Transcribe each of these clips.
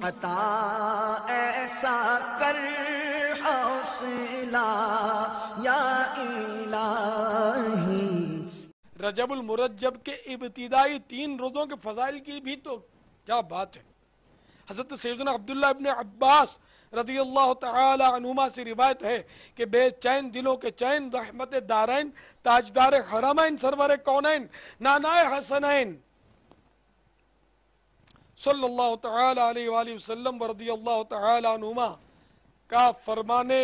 عطا ایسا کر حوصلہ یا الہی۔ رجب المرجب کے ابتدائی 3 روزوں کے فضائل کی بھی تو کیا بات ہے۔ حضرت سیدنا عبداللہ ابن عباس رضی اللہ تعالی عنہما سے روایت ہے کہ بے چین دلوں کے چین رحمت دارین تاجدار حرمین سرور کونین نانائے حسنین صلی اللہ تعالی علیہ وآلہ وسلم ورضی اللہ تعالی عنہما کا فرمانے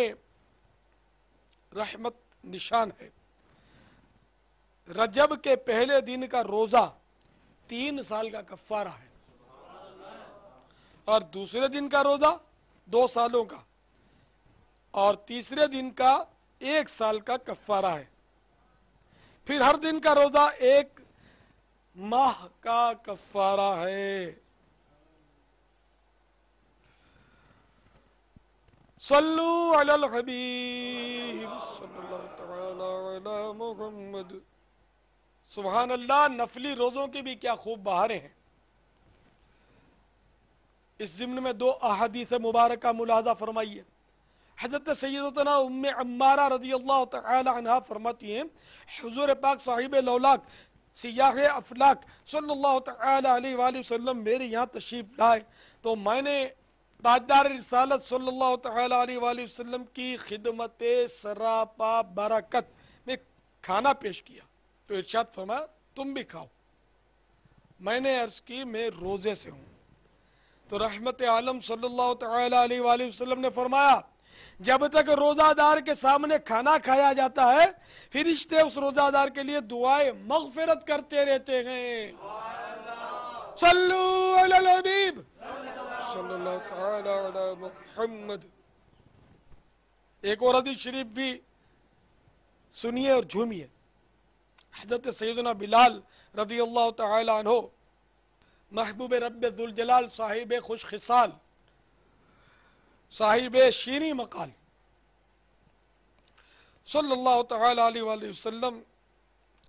رحمت نشان ہے۔ رجب کے پہلے دن کا روزہ 3 سال کا کفارہ ہے، اور دوسرے دن کا روزہ 2 سالوں کا، اور تیسرے دن کا 1 سال کا کفارہ ہے۔ پھر ہر دن کا روزہ 1 ماہ کا کفارہ ہے۔ صلو علی الحبیب صلی اللہ تعالی علی محمد۔ سبحان اللہ، نفلی روزوں کی بھی کیا خوب بہاریں ہیں۔ اس ضمن میں 2 احادیث مبارکہ ملاحظہ فرمائیے۔ حضرت سیدتنا ام عمارہ رضی اللہ تعالی عنہا فرماتی ہیں، حضور پاک صاحب لولاک سیاح افلاک صلی اللہ تعالی علیہ وآلہ وسلم میرے یہاں تشریف لائے تو میں نے تاجدار رسالت صلی اللہ تعالی علیہ وآلہ وسلم کی خدمت سراپا برکت میں کھانا پیش کیا تو ارشاد فرمایا تم بھی کھاؤ۔ میں نے عرض کی میں روزے سے ہوں، تو رحمت عالم صلی اللہ تعالی علیہ وآلہ وسلم نے فرمایا جب تک روزہ دار کے سامنے کھانا کھایا جاتا ہے فرشتے اس روزہ دار کے لیے دعائیں مغفرت کرتے رہتے ہیں۔ صلو علی الحبیب صلی اللہ تعالی علی محمد۔ ایک اور حدیث شریف بھی سنیے اور جھومیے۔ حضرت سیدنا بلال رضی اللہ تعالی عنہ محبوب رب ذوالجلال صاحب خوش خصال صاحب شیریں مقال صلی اللہ تعالی علیہ وآلہ وسلم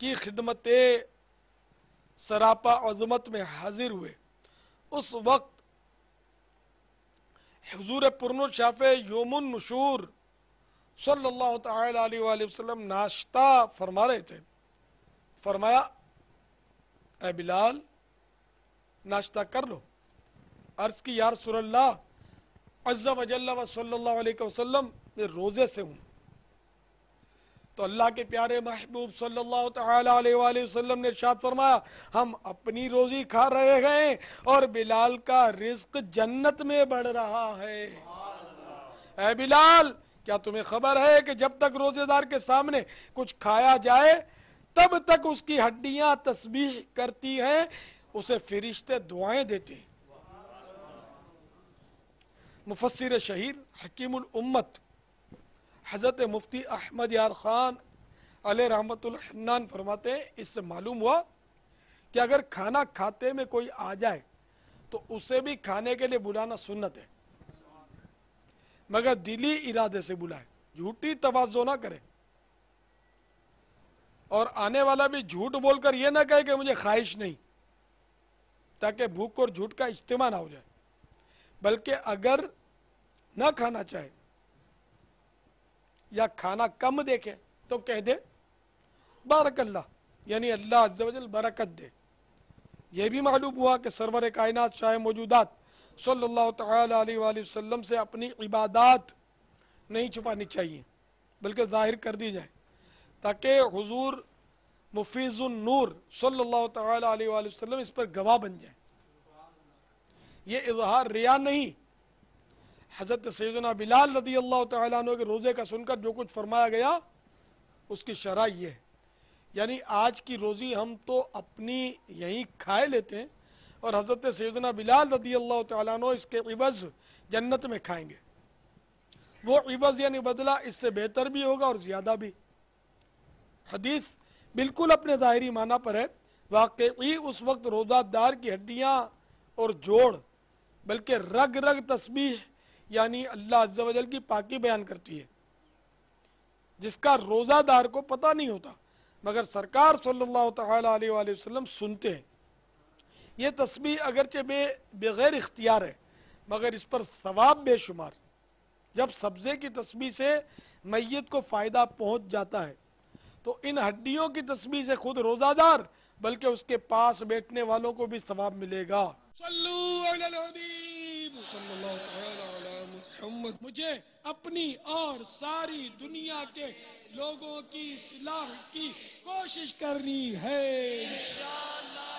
کی خدمت سراپا عظمت میں حاضر ہوئے۔ اس وقت حضور پرنور شاف یوم النشور صلی اللہ تعالی علیہ وآلہ وسلم ناشتہ فرما رہے تھے۔ فرمایا اے بلال ناشتہ کر لو۔ عرض کی یا رسول اللہ عز و جل و صلی اللہ علیہ وسلم میں روزے سے ہوں۔ تو اللہ کے پیارے محبوب صلی اللہ تعالی علیہ وآلہ وسلم نے ارشاد فرمایا ہم اپنی روزی کھا رہے ہیں اور بلال کا رزق جنت میں بڑھ رہا ہے۔ اے بلال کیا تمہیں خبر ہے کہ جب تک روزے دار کے سامنے کچھ کھایا جائے تب تک اس کی ہڈیاں تسبیح کرتی ہیں، اسے فرشتے دعائیں دیتے ہیں۔ مفسر شہیر حکیم الامت حضرت مفتی احمد یار خان علیہ رحمت الحنان فرماتے ہیں اس سے معلوم ہوا کہ اگر کھانا کھاتے میں کوئی آ جائے تو اسے بھی کھانے کے لیے بلانا سنت ہے، مگر دلی ارادے سے بلائے، جھوٹی تواضع نہ کرے، اور آنے والا بھی جھوٹ بول کر یہ نہ کہے کہ مجھے خواہش نہیں، تاکہ بھوک اور جھوٹ کا اجتماع نہ ہو جائے، بلکہ اگر نہ کھانا چاہے یا کھانا کم دیکھے تو کہہ دے بارک اللہ، یعنی اللہ عز و جل برکت دے۔ یہ بھی معلوم ہوا کہ سرور کائنات شاہ موجودات صلی اللہ تعالی علیہ وآلہ وسلم سے اپنی عبادات نہیں چھپانی چاہیے بلکہ ظاہر کر دی جائے، تاکہ حضور مفیض النور صلی اللہ تعالی علیہ وآلہ وسلم اس پر گواہ بن جائے۔ یہ اظہار ریا نہیں۔ حضرت سیدنا بلال رضی اللہ تعالیٰ عنہ کے روزے کا سن کر جو کچھ فرمایا گیا اس کی شرح یہ ہے، یعنی آج کی روزی ہم تو اپنی یہیں کھائے لیتے ہیں اور حضرت سیدنا بلال رضی اللہ تعالیٰ عنہ اس کے عوض جنت میں کھائیں گے۔ وہ عوض یعنی بدلہ اس سے بہتر بھی ہوگا اور زیادہ بھی۔ حدیث بالکل اپنے ظاہری معنی پر ہے، واقعی اس وقت روزہ دار کی ہڈیاں اور جوڑ بلکہ رگ رگ تسبیح یعنی اللہ عز و جل کی پاکی بیان کرتی ہے، جس کا روزہ دار کو پتہ نہیں ہوتا، مگر سرکار صلی اللہ تعالی علیہ وآلہ وسلم سنتے ہیں۔ یہ تسبیح اگرچہ بغیر اختیار ہے، مگر اس پر ثواب بے شمار. جب سبزے کی تسبیح سے میت کو فائدہ پہنچ جاتا ہے تو ان ہڈیوں کی تسبیح سے خود روزہ دار بلکہ اس کے پاس بیٹھنے والوں کو بھی ثواب ملے گا. صلو علی الحبیب صلی اللہ تعالی علی محمد. مجھے اپنی اور ساری دنیا کے لوگوں کی اصلاح کی کوشش کرنی ہے انشاءاللہ.